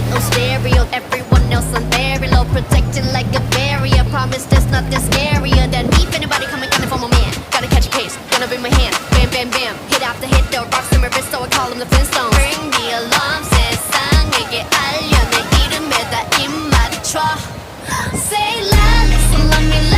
it on stereo. Everyone else on very low, protecting like a barrier. Promise there's nothing scarier than me. If anybody coming for my man, gotta catch a case, gonna bring my hand. Bam, bam, bam. Hit after hit, the rocks in my wrist, so I call them the Flintstones. Bring the alarm, 세상에게 알려 내 이름에다 입 맞춰. Say la, so let me.